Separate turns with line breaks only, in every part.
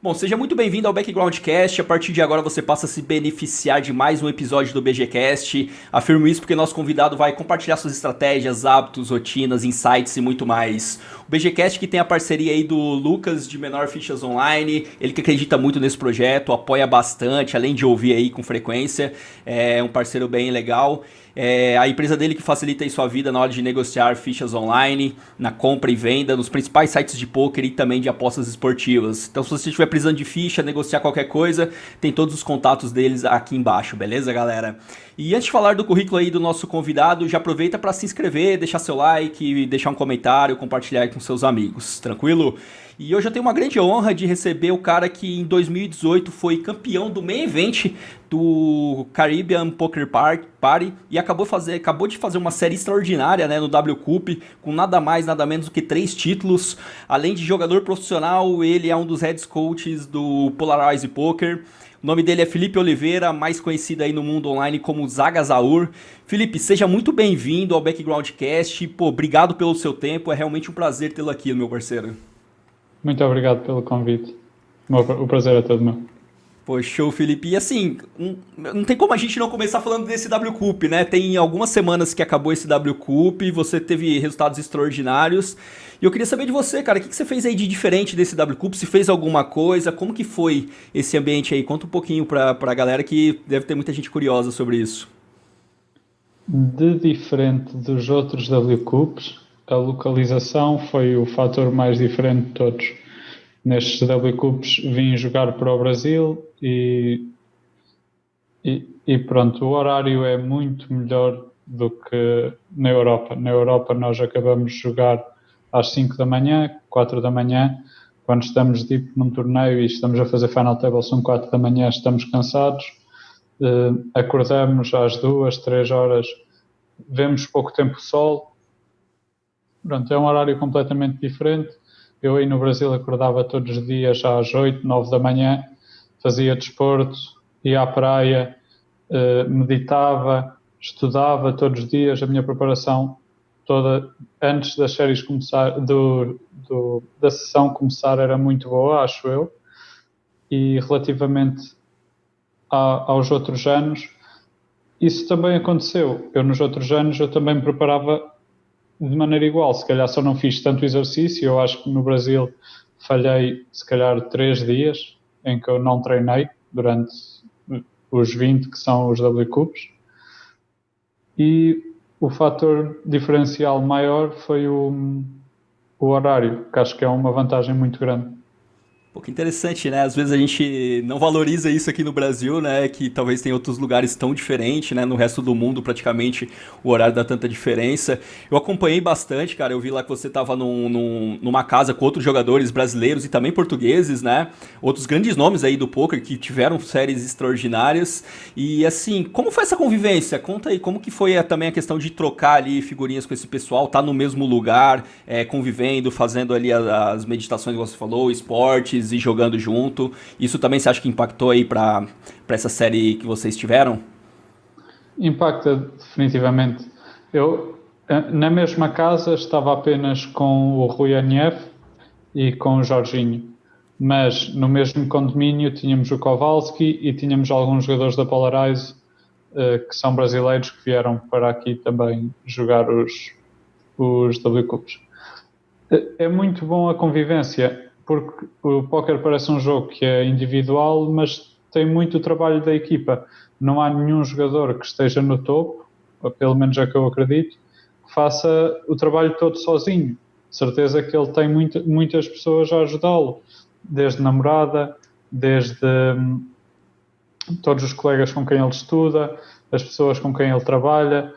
Bom, seja muito bem-vindo ao Backgroundcast. A partir de agora você passa a se beneficiar de mais um episódio do BGCast. Afirmo isso porque nosso convidado vai compartilhar suas estratégias, hábitos, rotinas, insights e muito mais. O BGCast que tem a parceria aí do Lucas de Menor Fichas Online, ele que acredita muito nesse projeto, apoia bastante, além de ouvir aí com frequência, é um parceiro bem legal. É a empresa dele que facilita aí sua vida na hora de negociar fichas online, na compra e venda, nos principais sites de poker e também de apostas esportivas. Então, se você estiver precisando de ficha, negociar qualquer coisa, tem todos os contatos deles aqui embaixo, beleza, galera? E antes de falar do currículo aí do nosso convidado, já aproveita para se inscrever, deixar seu like, deixar um comentário, compartilhar aí com seus amigos, tranquilo? E hoje eu tenho uma grande honra de receber o cara que em 2018 foi campeão do main event do Caribbean Poker Party e acabou de fazer uma série extraordinária, né, no W Cup, com nada mais, nada menos do que 3 títulos. Além de jogador profissional, ele é um dos head coaches do Polarize Poker. O nome dele é Felipe Oliveira, mais conhecido aí no mundo online como Zaga Zaur. Felipe, seja muito bem-vindo ao Backgroundcast. Pô, obrigado pelo seu tempo, é realmente um prazer tê-lo aqui, meu parceiro.
Muito obrigado pelo convite. O prazer é todo meu.
Pô, show, Felipe. E assim, não tem como a gente não começar falando desse W Cup, né? Tem algumas semanas que acabou esse W Cup, você teve resultados extraordinários. E eu queria saber de você, cara, o que você fez aí de diferente desse W Cup? Se fez alguma coisa? Como que foi esse ambiente aí? Conta um pouquinho pra galera que deve ter muita gente curiosa sobre isso.
De diferente dos outros W Cups, a localização foi o fator mais diferente de todos. Nestes W Cups vim jogar para o Brasil e pronto, o horário é muito melhor do que na Europa. Na Europa nós acabamos de jogar às 5 da manhã, 4 da manhã, quando estamos tipo num torneio e estamos a fazer Final Table são 4 da manhã, estamos cansados, acordamos às 2, 3 horas, vemos pouco tempo o sol. Pronto, é um horário completamente diferente. Eu aí no Brasil acordava todos os dias às 8, 9 da manhã, fazia desporto, ia à praia, meditava, estudava todos os dias. A minha preparação toda antes das séries começar, da sessão começar era muito boa, acho eu. E relativamente aos outros anos, isso também aconteceu. Eu nos outros anos eu também me preparava de maneira igual, se calhar só não fiz tanto exercício. Eu acho que no Brasil falhei se calhar 3 dias em que eu não treinei durante os 20 que são os W Cups, e o fator diferencial maior foi o horário, que acho que é uma vantagem muito grande.
Pô, que interessante, né? Às vezes a gente não valoriza isso aqui no Brasil, né? Que talvez tenha outros lugares tão diferentes, né? No resto do mundo, praticamente, o horário dá tanta diferença. Eu acompanhei bastante, cara. Eu vi lá que você tava numa casa com outros jogadores brasileiros e também portugueses, né? Outros grandes nomes aí do poker que tiveram séries extraordinárias. E assim, como foi essa convivência? Conta aí, como que foi também a questão de trocar ali figurinhas com esse pessoal, tá no mesmo lugar, convivendo, fazendo ali as meditações que você falou, esportes e jogando junto. Isso também você acha que impactou aí pra essa série que vocês tiveram?
Impacta definitivamente. Eu, na mesma casa, estava apenas com o Rui Aniev e com o Jorginho, mas no mesmo condomínio tínhamos o Kowalski e tínhamos alguns jogadores da Polarize, que são brasileiros, que vieram para aqui também jogar os W Cups. É muito bom a convivência, porque o póquer parece um jogo que é individual, mas tem muito trabalho da equipa. Não há nenhum jogador que esteja no topo, ou pelo menos é que eu acredito, que faça o trabalho todo sozinho. De certeza que ele tem muitas pessoas a ajudá-lo, desde namorada, desde todos os colegas com quem ele estuda, as pessoas com quem ele trabalha.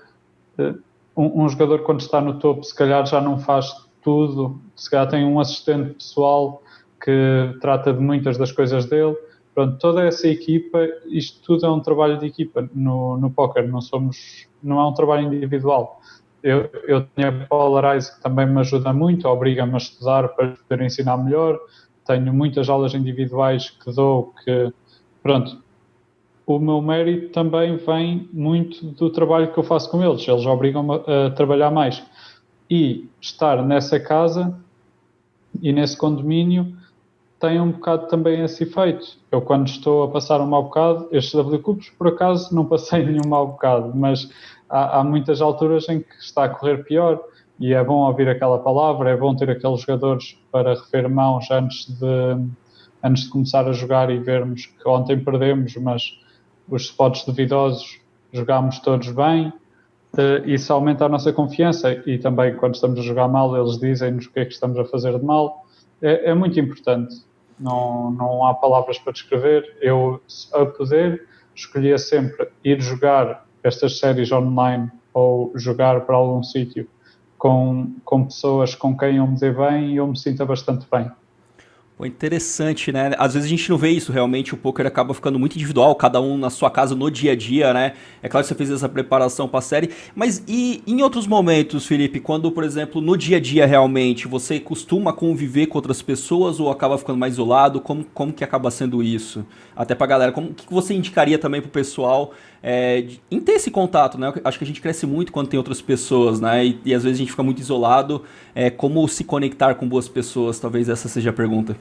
Um jogador, quando está no topo, se calhar já não faz tudo, se calhar tem um assistente pessoal que trata de muitas das coisas dele. Pronto, toda essa equipa, isto tudo é um trabalho de equipa no póquer, não é um trabalho individual. Eu tenho a Polarize, que também me ajuda muito, obriga-me a estudar para poder ensinar melhor. Tenho muitas aulas individuais que dou, que pronto, o meu mérito também vem muito do trabalho que eu faço com eles. Eles obrigam-me a trabalhar mais. E estar nessa casa e nesse condomínio tem um bocado também esse efeito. Eu, quando estou a passar um mau bocado, estes WCUPs, por acaso, não passei nenhum mau bocado, mas há muitas alturas em que está a correr pior e é bom ouvir aquela palavra, é bom ter aqueles jogadores para rever mãos antes de começar a jogar e vermos que ontem perdemos, mas os spots duvidosos jogámos todos bem. Isso aumenta a nossa confiança e também quando estamos a jogar mal eles dizem-nos o que é que estamos a fazer de mal. É muito importante, não há palavras para descrever. Eu, a poder, escolhia sempre ir jogar estas séries online ou jogar para algum sítio com pessoas com quem eu me dê bem e eu me sinta bastante bem.
Pô, interessante, né? Às vezes a gente não vê isso realmente, o poker acaba ficando muito individual, cada um na sua casa no dia a dia, né? É claro que você fez essa preparação para a série, mas e em outros momentos, Felipe, quando, por exemplo, no dia a dia realmente, você costuma conviver com outras pessoas ou acaba ficando mais isolado? Como que acaba sendo isso? Até pra galera, o que você indicaria também pro pessoal em ter esse contato, né? Acho que a gente cresce muito quando tem outras pessoas, né? E às vezes a gente fica muito isolado. Como se conectar com boas pessoas? Talvez essa seja a pergunta.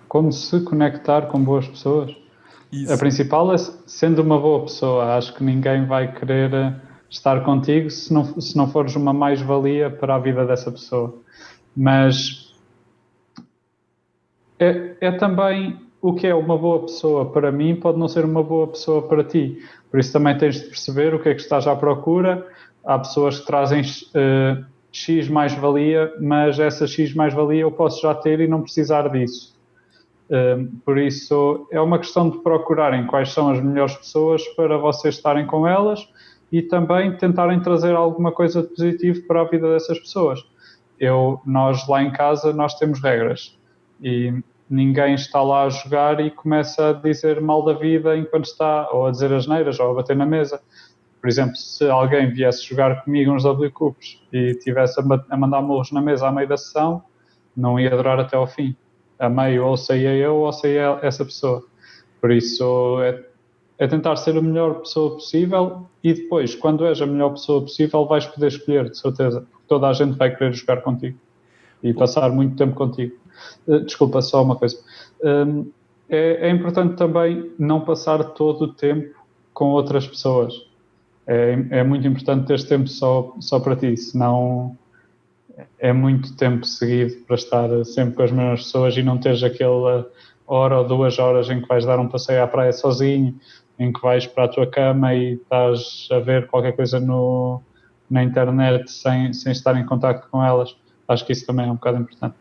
Como se conectar com boas pessoas? A
Isso.
principal é sendo uma boa pessoa. Acho que ninguém vai querer estar contigo se não fores uma mais-valia para a vida dessa pessoa. Mas é também o que é uma boa pessoa para mim pode não ser uma boa pessoa para ti. Por isso também tens de perceber o que é que estás à procura. Há pessoas que trazem X mais-valia, mas essa X mais-valia eu posso já ter e não precisar disso. Por isso é uma questão de procurarem quais são as melhores pessoas para vocês estarem com elas e também tentarem trazer alguma coisa de positivo para a vida dessas pessoas. Nós lá em casa nós temos regras e ninguém está lá a jogar e começa a dizer mal da vida enquanto está, ou a dizer asneiras, ou a bater na mesa. Por exemplo, se alguém viesse jogar comigo uns WCUPs e estivesse a mandar murros na mesa à meio da sessão, não ia durar até ao fim. A meio ou saía eu ou saía essa pessoa. Por isso é tentar ser a melhor pessoa possível e depois, quando és a melhor pessoa possível, vais poder escolher, de certeza, porque toda a gente vai querer jogar contigo e passar muito tempo contigo. Desculpa, só uma coisa. É importante também não passar todo o tempo com outras pessoas. É muito importante teres tempo só para ti, senão é muito tempo seguido para estar sempre com as mesmas pessoas e não teres aquela hora ou 2 horas em que vais dar um passeio à praia sozinho, em que vais para a tua cama e estás a ver qualquer coisa na internet sem estar em contacto com elas. Acho que isso também é um bocado importante.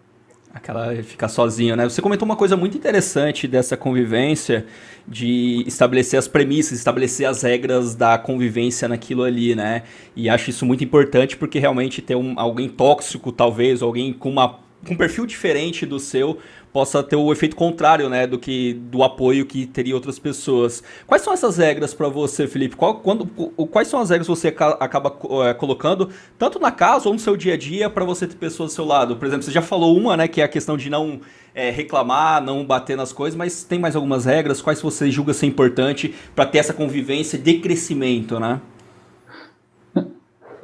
Aquela ficar sozinho, né? Você comentou uma coisa muito interessante dessa convivência, de estabelecer as premissas, estabelecer as regras da convivência naquilo ali, né? E acho isso muito importante porque realmente ter alguém tóxico, talvez, alguém com um perfil diferente do seu, possa ter o efeito contrário, né, do apoio que teria outras pessoas. Quais são essas regras para você, Felipe? Quais são as regras que você acaba colocando, tanto na casa ou no seu dia a dia, para você ter pessoas ao seu lado? Por exemplo, você já falou uma, né, que é a questão de não reclamar, não bater nas coisas, mas tem mais algumas regras? Quais você julga ser importante para ter essa convivência de crescimento, né?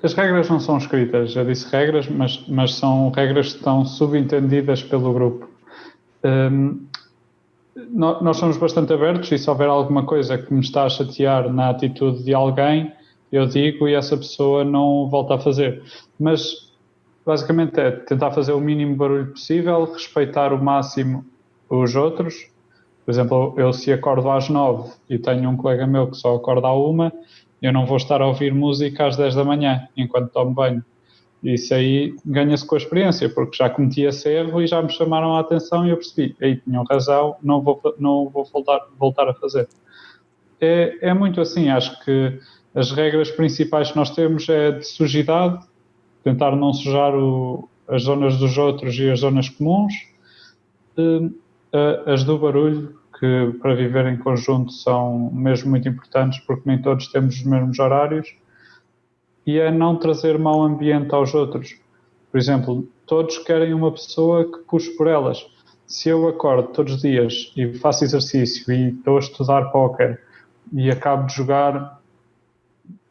As regras não são escritas, eu disse regras, mas são regras que estão subentendidas pelo grupo. Nós somos bastante abertos e se houver alguma coisa que me está a chatear na atitude de alguém, eu digo e essa pessoa não volta a fazer. Mas basicamente é tentar fazer o mínimo barulho possível, respeitar o máximo os outros. Por exemplo, eu se acordo às 9 e tenho um colega meu que só acorda à 1, eu não vou estar a ouvir música às 10 da manhã, enquanto tomo banho. Isso aí ganha-se com a experiência, porque já cometi esse erro e já me chamaram a atenção e eu percebi, aí tinham razão, não vou voltar a fazer. É muito assim, acho que as regras principais que nós temos é de sujidade, tentar não sujar as zonas dos outros e as zonas comuns, as do barulho, que para viver em conjunto são mesmo muito importantes porque nem todos temos os mesmos horários, e é não trazer mau ambiente aos outros. Por exemplo, todos querem uma pessoa que puxe por elas. Se eu acordo todos os dias e faço exercício e estou a estudar póquer e acabo de jogar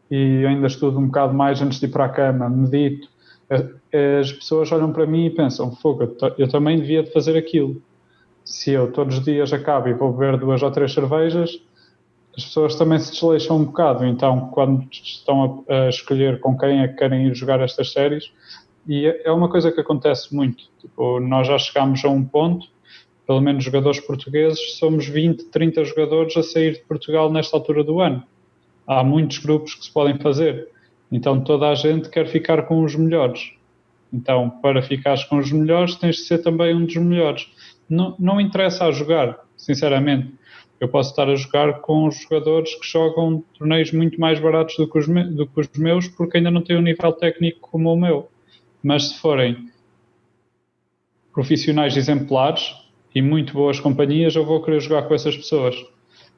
e ainda estudo um bocado mais antes de ir para a cama, medito, as pessoas olham para mim e pensam, fogo, eu também devia de fazer aquilo. se eu todos os dias acabo e vou beber 2 ou 3 cervejas, as pessoas também se desleixam um bocado. Então, quando estão a escolher com quem é que querem ir jogar estas séries, e é uma coisa que acontece muito. Tipo, nós já chegámos a um ponto, pelo menos jogadores portugueses, somos 20, 30 jogadores a sair de Portugal nesta altura do ano. Há muitos grupos que se podem fazer. Então, toda a gente quer ficar com os melhores. Então, para ficares com os melhores, tens de ser também um dos melhores. Não interessa a jogar, sinceramente. Eu posso estar a jogar com os jogadores que jogam torneios muito mais baratos do que os meus, porque ainda não têm um nível técnico como o meu. Mas se forem profissionais exemplares e muito boas companhias, eu vou querer jogar com essas pessoas.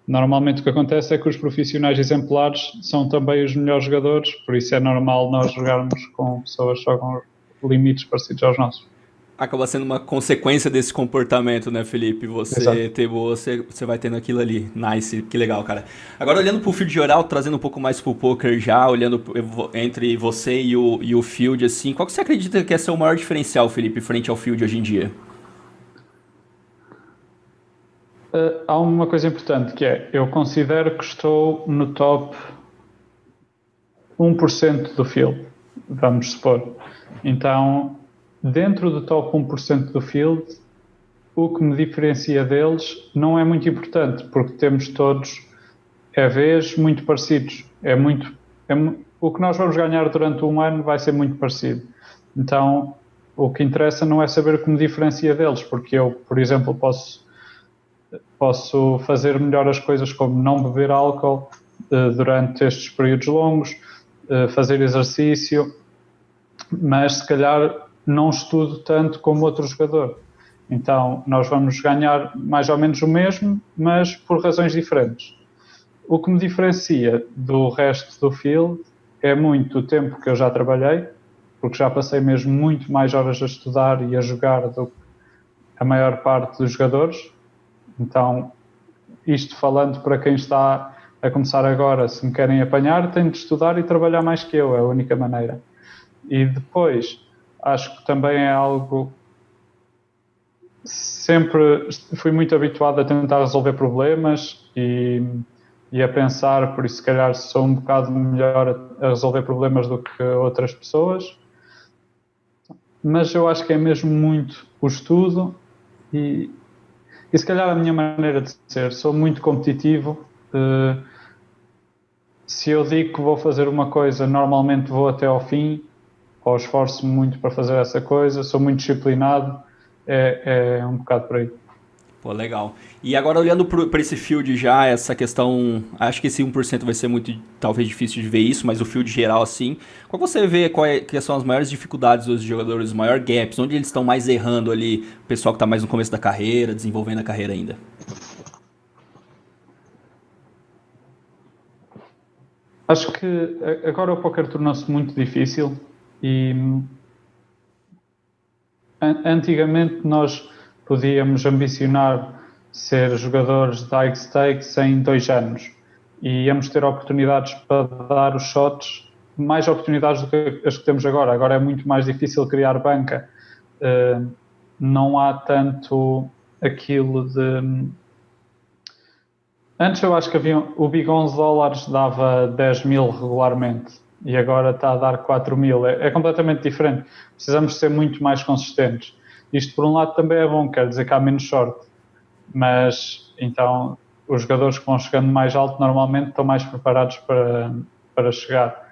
Normalmente o que acontece é que os profissionais exemplares são também os melhores jogadores, por isso é normal nós jogarmos com pessoas que jogam limites parecidos aos nossos.
Acaba sendo uma consequência desse comportamento, né, Felipe? Você ter boa, você vai tendo aquilo ali. Nice, que legal, cara. Agora, olhando pro field geral, trazendo um pouco mais pro poker já, olhando entre você e o field, assim, qual que você acredita que é seu maior diferencial, Felipe, frente ao field hoje em dia?
Há uma coisa importante que é, eu considero que estou no top 1% do field, vamos supor. Então, dentro do top 1% do field, o que me diferencia deles não é muito importante, porque temos todos EVs muito parecidos. O que nós vamos ganhar durante um ano vai ser muito parecido. Então, o que interessa não é saber o que me diferencia deles, porque eu, por exemplo, posso fazer melhor as coisas como não beber álcool durante estes períodos longos, fazer exercício, mas se calhar não estudo tanto como outro jogador. Então, nós vamos ganhar mais ou menos o mesmo, mas por razões diferentes. O que me diferencia do resto do field é muito o tempo que eu já trabalhei, porque já passei mesmo muito mais horas a estudar e a jogar do que a maior parte dos jogadores. Então, isto falando para quem está a começar agora, se me querem apanhar, tenho de estudar e trabalhar mais que eu, é a única maneira. E depois, acho que também é algo... Sempre fui muito habituado a tentar resolver problemas e a pensar, por isso se calhar sou um bocado melhor a resolver problemas do que outras pessoas. Mas eu acho que é mesmo muito o estudo e se calhar a minha maneira de ser. Sou muito competitivo. Se eu digo que vou fazer uma coisa, normalmente vou até ao fim, ou esforço-me muito para fazer essa coisa, sou muito disciplinado, é um bocado por aí.
Pô, legal. E agora olhando para esse field já, essa questão, acho que esse 1% vai ser muito, talvez difícil de ver isso, mas o field geral assim, qual você vê que são as maiores dificuldades dos jogadores, os maiores gaps, onde eles estão mais errando ali, o pessoal que está mais no começo da carreira, desenvolvendo a carreira ainda?
Acho que agora o poker tornou-se muito difícil e antigamente nós podíamos ambicionar ser jogadores de high stakes em 2 anos e íamos ter oportunidades para dar os shots, mais oportunidades do que as que temos agora. Agora é muito mais difícil criar banca. Não há tanto aquilo de... Antes eu acho que havia o Big $11 dava 10 mil regularmente e agora está a dar 4 mil. É completamente diferente. Precisamos ser muito mais consistentes. Isto, por um lado, também é bom, quer dizer que há menos sorte. Mas, então, os jogadores que vão chegando mais alto normalmente estão mais preparados para chegar.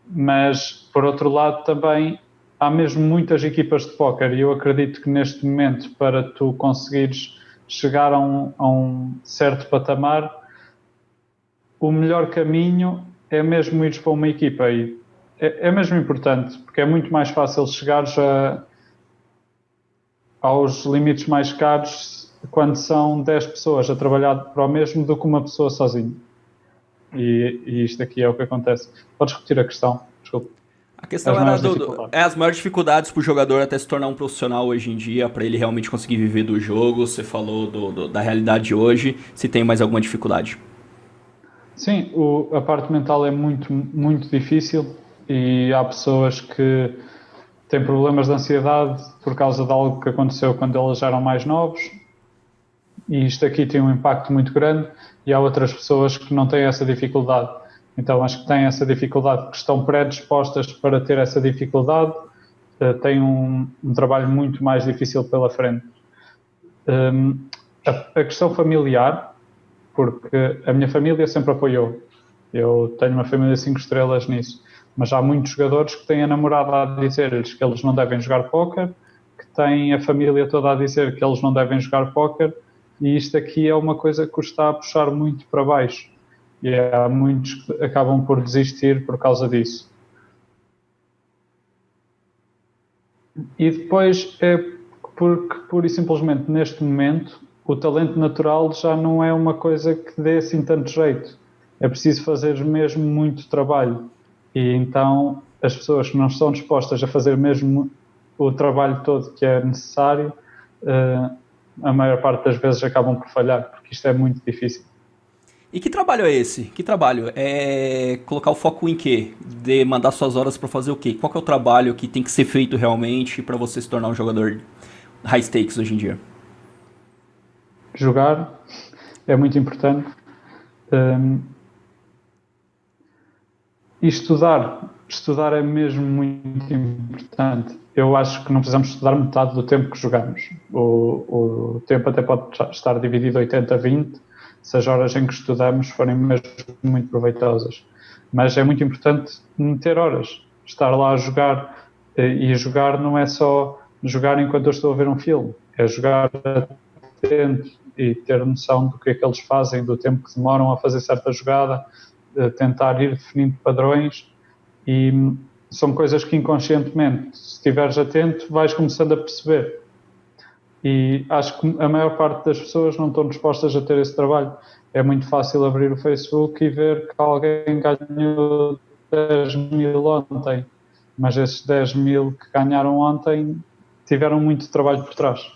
Mas, por outro lado, também há mesmo muitas equipas de póquer e eu acredito que neste momento, para tu conseguires chegar a um certo patamar, o melhor caminho é mesmo ires para uma equipa e é mesmo importante, porque é muito mais fácil chegares aos limites mais caros quando são 10 pessoas a trabalhar para o mesmo do que uma pessoa sozinha. E isto aqui é o que acontece. Podes repetir a questão? Desculpa.
A questão era as maiores dificuldades para o jogador até se tornar um profissional hoje em dia, para ele realmente conseguir viver do jogo. Você falou da realidade de hoje. Se tem mais alguma dificuldade?
Sim, a parte mental é muito, muito difícil e há pessoas que têm problemas de ansiedade por causa de algo que aconteceu quando eles eram mais novos, e isto aqui tem um impacto muito grande, e há outras pessoas que não têm essa dificuldade. Então, as que têm essa dificuldade, que estão predispostas para ter essa dificuldade, têm um trabalho muito mais difícil pela frente. A questão familiar, porque a minha família sempre apoiou. Eu tenho uma família 5 estrelas nisso. Mas há muitos jogadores que têm a namorada a dizer-lhes que eles não devem jogar póquer, que têm a família toda a dizer que eles não devem jogar póquer, e isto aqui é uma coisa que os está a puxar muito para baixo. E há muitos que acabam por desistir por causa disso. E depois é porque, pura e simplesmente, neste momento, o talento natural já não é uma coisa que dê assim tanto jeito. É preciso fazer mesmo muito trabalho. E então as pessoas que não estão dispostas a fazer mesmo o trabalho todo que é necessário, a maior parte das vezes acabam por falhar, porque isto é muito difícil.
E que trabalho é esse? Que trabalho? É colocar o foco em quê? De mandar suas horas para fazer o quê? Qual que é o trabalho que tem que ser feito realmente para você se tornar um jogador high stakes hoje em dia?
Jogar é muito importante. E estudar é mesmo muito importante. Eu acho que não precisamos estudar metade do tempo que jogamos. O tempo até pode estar dividido 80-20, se as horas em que estudamos forem mesmo muito proveitosas. Mas é muito importante meter horas, estar lá a jogar. E jogar não é só jogar enquanto eu estou a ver um filme, é jogar atento e ter noção do que é que eles fazem, do tempo que demoram a fazer certa jogada, tentar ir definindo padrões, e são coisas que inconscientemente, se estiveres atento, vais começando a perceber. E acho que a maior parte das pessoas não estão dispostas a ter esse trabalho. É muito fácil abrir o Facebook e ver que alguém ganhou 10 mil ontem, mas esses 10 mil que ganharam ontem tiveram muito trabalho por trás.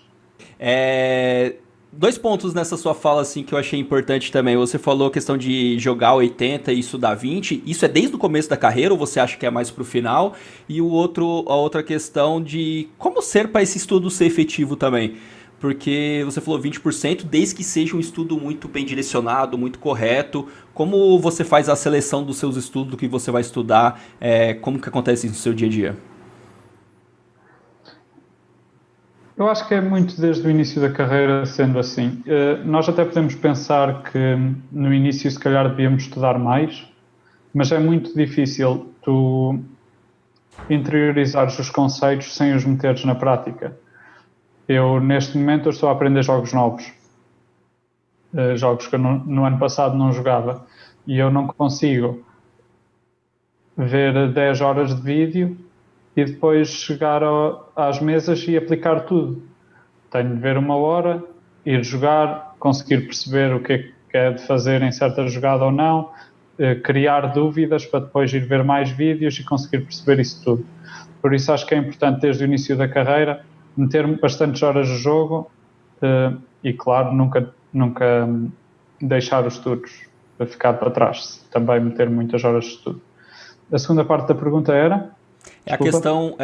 Dois pontos nessa sua fala assim que eu achei importante também. Você falou a questão de jogar 80 e estudar 20. Isso é desde o começo da carreira ou você acha que é mais pro final? E a outra questão de como ser para esse estudo ser efetivo também. Porque você falou 20%, desde que seja um estudo muito bem direcionado, muito correto. Como você faz a seleção dos seus estudos, do que você vai estudar? Como que acontece isso no seu dia a dia?
Eu acho que é muito desde o início da carreira sendo assim. Nós até podemos pensar que no início se calhar devíamos estudar mais, mas é muito difícil tu interiorizares os conceitos sem os meteres na prática. Eu, neste momento, eu estou a aprender jogos novos. Jogos que eu no ano passado não jogava. E eu não consigo ver 10 horas de vídeo e depois chegar às mesas e aplicar tudo. Tenho de ver 1 hora, ir jogar, conseguir perceber o que é de fazer em certa jogada ou não, criar dúvidas para depois ir ver mais vídeos e conseguir perceber isso tudo. Por isso acho que é importante desde o início da carreira meter bastantes horas de jogo e, claro, nunca deixar os estudos para ficar para trás. Também meter muitas horas de estudo. A segunda parte da pergunta era?
É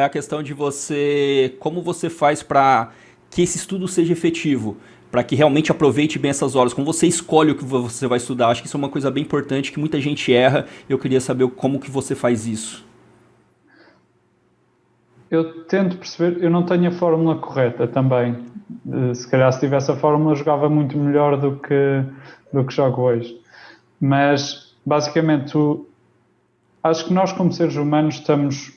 a questão de você, como você faz para que esse estudo seja efetivo, para que realmente aproveite bem essas horas, como você escolhe o que você vai estudar. Acho que isso é uma coisa bem importante que muita gente erra. Eu queria saber como que você faz isso.
Eu tento perceber, eu não tenho a fórmula correta também. Se calhar se tivesse a fórmula jogava muito melhor do que jogo hoje. Mas basicamente acho que nós como seres humanos estamos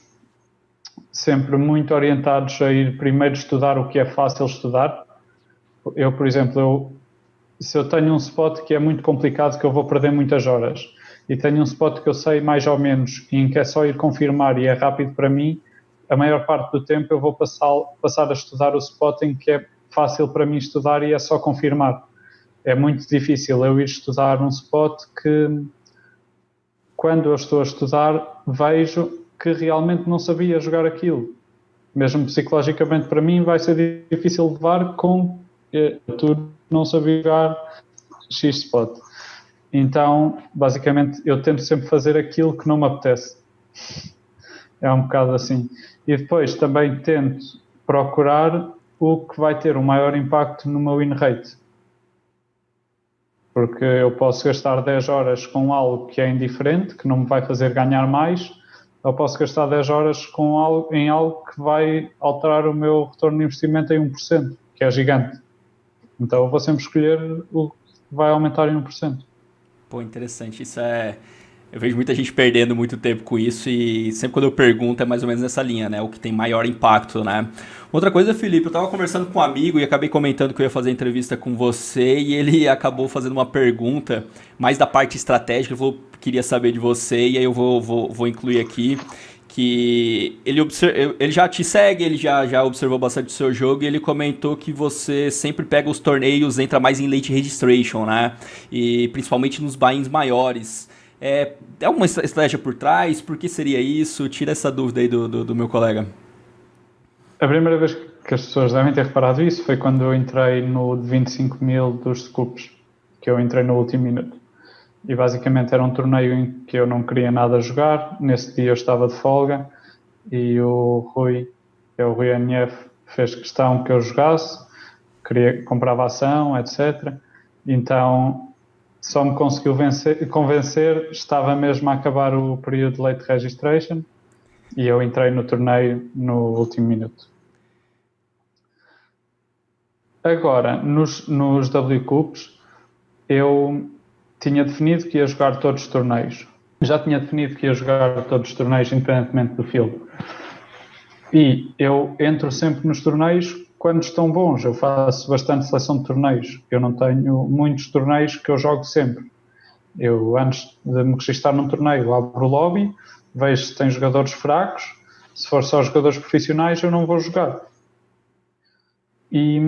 sempre muito orientados a ir primeiro estudar o que é fácil estudar. Eu, por exemplo, se eu tenho um spot que é muito complicado, que eu vou perder muitas horas, e tenho um spot que eu sei mais ou menos, em que é só ir confirmar e é rápido para mim, a maior parte do tempo eu vou passar a estudar o spot em que é fácil para mim estudar e é só confirmar. É muito difícil eu ir estudar um spot que, quando eu estou a estudar, vejo que realmente não sabia jogar aquilo. Mesmo psicologicamente para mim vai ser difícil levar com tu não sabia jogar X spot. Então, basicamente, eu tento sempre fazer aquilo que não me apetece. É um bocado assim. e depois também tento procurar o que vai ter o maior impacto no meu win rate. Porque eu posso gastar 10 horas com algo que é indiferente, que não me vai fazer ganhar mais, ou posso gastar 10 horas em algo que vai alterar o meu retorno de investimento em 1%, que é gigante. Então eu vou sempre escolher o que vai aumentar em 1%.
Pô, interessante. Isso é. Eu vejo muita gente perdendo muito tempo com isso e sempre quando eu pergunto é mais ou menos nessa linha, né? O que tem maior impacto, né? Outra coisa, Felipe, eu tava conversando com um amigo e acabei comentando que eu ia fazer entrevista com você e ele acabou fazendo uma pergunta mais da parte estratégica, ele falou que queria saber de você e aí eu vou incluir aqui que ele já te segue, ele já observou bastante o seu jogo e ele comentou que você sempre pega os torneios, entra mais em late registration, né? E principalmente nos buy-ins maiores. É uma estratégia por trás? Por que seria isso? Tira essa dúvida aí do meu colega.
A primeira vez que as pessoas devem ter reparado isso foi quando eu entrei no de 25 mil dos scoops, que eu entrei no último minuto. E basicamente era um torneio em que eu não queria nada jogar. Nesse dia eu estava de folga e o Rui, que é o Rui NF, fez questão que eu jogasse, comprava ação, etc. Então só me conseguiu convencer, estava mesmo a acabar o período de late registration e eu entrei no torneio no último minuto. Agora, nos W Cups, eu tinha definido que ia jogar todos os torneios. Já tinha definido que ia jogar todos os torneios, independentemente do field. E eu entro sempre nos torneios quando estão bons. Eu faço bastante seleção de torneios. Eu não tenho muitos torneios que eu jogo sempre. Eu, antes de me registrar num torneio, abro o lobby, vejo se tem jogadores fracos. Se for só jogadores profissionais, eu não vou jogar. E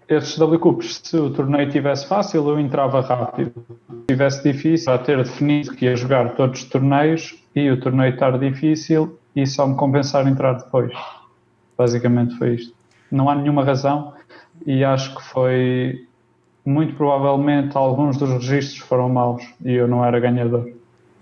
esses WCups, se o torneio estivesse fácil, eu entrava rápido. Se estivesse difícil, a ter definido que ia jogar todos os torneios e o torneio estar difícil e só me compensar entrar depois. Basicamente foi isto. Não há nenhuma razão e acho que foi, muito provavelmente, alguns dos registros foram maus e eu não era ganhador.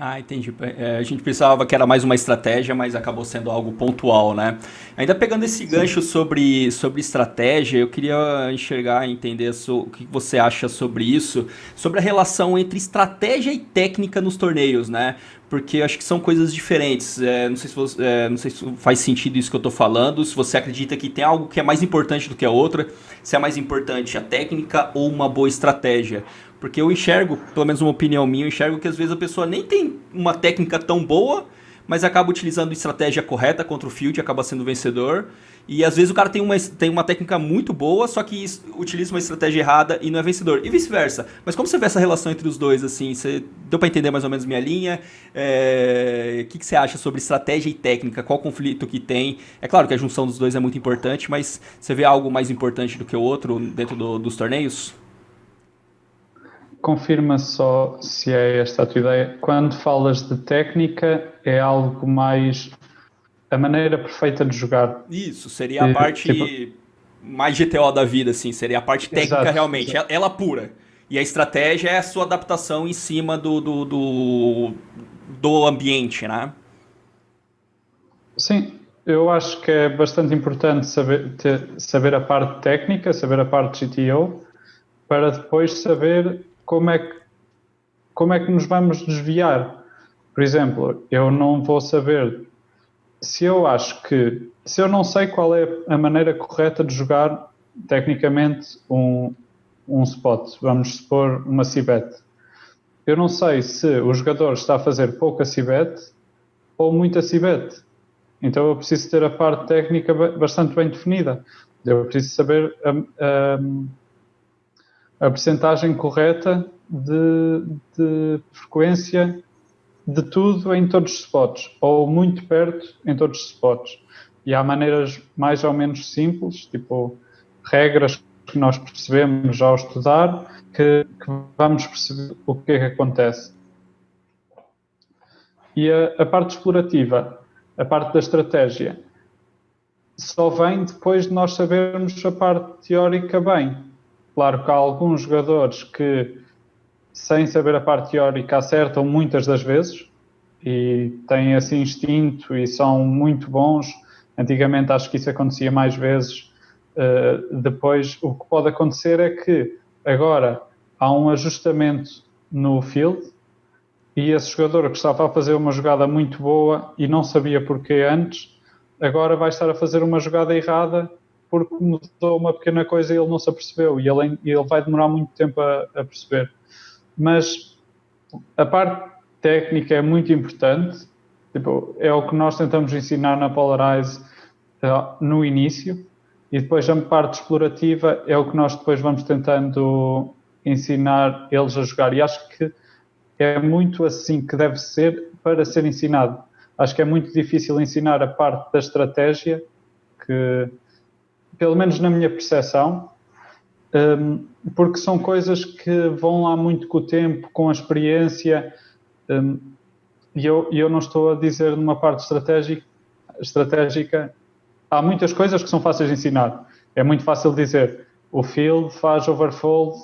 Ah, entendi. A gente pensava que era mais uma estratégia, mas acabou sendo algo pontual, né? Ainda pegando esse gancho sobre estratégia, eu queria enxergar, entender o que você acha sobre isso, sobre a relação entre estratégia e técnica nos torneios, né? Porque eu acho que são coisas diferentes. Não sei se faz sentido isso que eu estou falando, se você acredita que tem algo que é mais importante do que a outra, se é mais importante a técnica ou uma boa estratégia. Porque eu enxergo, pelo menos uma opinião minha, eu enxergo que às vezes a pessoa nem tem uma técnica tão boa, mas acaba utilizando a estratégia correta contra o field, acaba sendo vencedor. E às vezes o cara tem uma técnica muito boa, só que utiliza uma estratégia errada e não é vencedor. E vice-versa. Mas como você vê essa relação entre os dois, assim? Você deu para entender mais ou menos minha linha? O que você acha sobre estratégia e técnica? Qual conflito que tem? É claro que a junção dos dois é muito importante, mas você vê algo mais importante do que o outro dentro dos torneios?
Confirma só se é esta a tua ideia. Quando falas de técnica, é algo mais a maneira perfeita de jogar.
Isso, seria a parte mais GTO da vida, assim. Seria a parte técnica, exato, realmente. Exato. Ela pura. E a estratégia é a sua adaptação em cima do ambiente, né?
Sim, eu acho que é bastante importante saber a parte técnica, saber a parte GTO, para depois saber como é que nos vamos desviar. Por exemplo, eu não vou saber se eu não sei qual é a maneira correta de jogar tecnicamente um spot, vamos supor uma c-bet. Eu não sei se o jogador está a fazer pouca c-bet ou muita c-bet. Então eu preciso ter a parte técnica bastante bem definida. Eu preciso saber a percentagem correta de frequência de tudo em todos os spots, ou muito perto em todos os spots. E há maneiras mais ou menos simples, tipo regras que nós percebemos ao estudar, que vamos perceber o que é que acontece. E a parte explorativa, a parte da estratégia, só vem depois de nós sabermos a parte teórica bem. Claro que há alguns jogadores que, sem saber a parte teórica, acertam muitas das vezes, e têm esse instinto e são muito bons. Antigamente acho que isso acontecia mais vezes. Depois o que pode acontecer é que agora há um ajustamento no field e esse jogador que estava a fazer uma jogada muito boa e não sabia porquê antes, agora vai estar a fazer uma jogada errada porque mudou uma pequena coisa e ele não se apercebeu, e ele vai demorar muito tempo a perceber. Mas a parte técnica é muito importante, tipo, é o que nós tentamos ensinar na Polarize no início, e depois a parte explorativa é o que nós depois vamos tentando ensinar eles a jogar, e acho que é muito assim que deve ser para ser ensinado. Acho que é muito difícil ensinar a parte da estratégia, que, pelo menos na minha percepção, porque são coisas que vão lá muito com o tempo, com a experiência, e eu não estou a dizer numa parte estratégica. Há muitas coisas que são fáceis de ensinar. É muito fácil dizer, o field faz overfold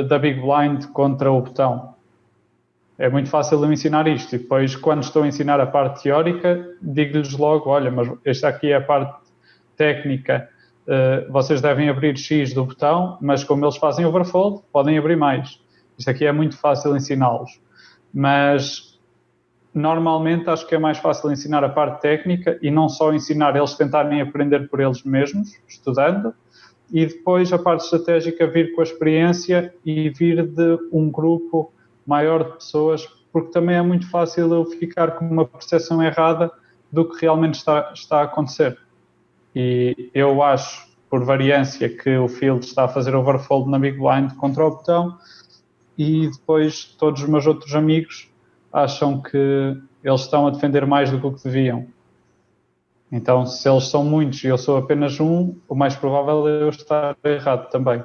da big blind contra o botão. É muito fácil eu ensinar isto, e depois quando estou a ensinar a parte teórica, digo-lhes logo, olha, mas esta aqui é a parte técnica, vocês devem abrir X do botão, mas como eles fazem overfold, podem abrir mais. Isto aqui é muito fácil ensiná-los. Mas normalmente acho que é mais fácil ensinar a parte técnica e não só ensinar, eles tentarem aprender por eles mesmos, estudando, e depois a parte estratégica vir com a experiência e vir de um grupo maior de pessoas, porque também é muito fácil eu ficar com uma percepção errada do que realmente está a acontecer. E eu acho, por variância, que o field está a fazer overfold na big blind contra o botão, e depois todos os meus outros amigos acham que eles estão a defender mais do que o que deviam. Então, se eles são muitos e eu sou apenas um, o mais provável é eu estar errado também.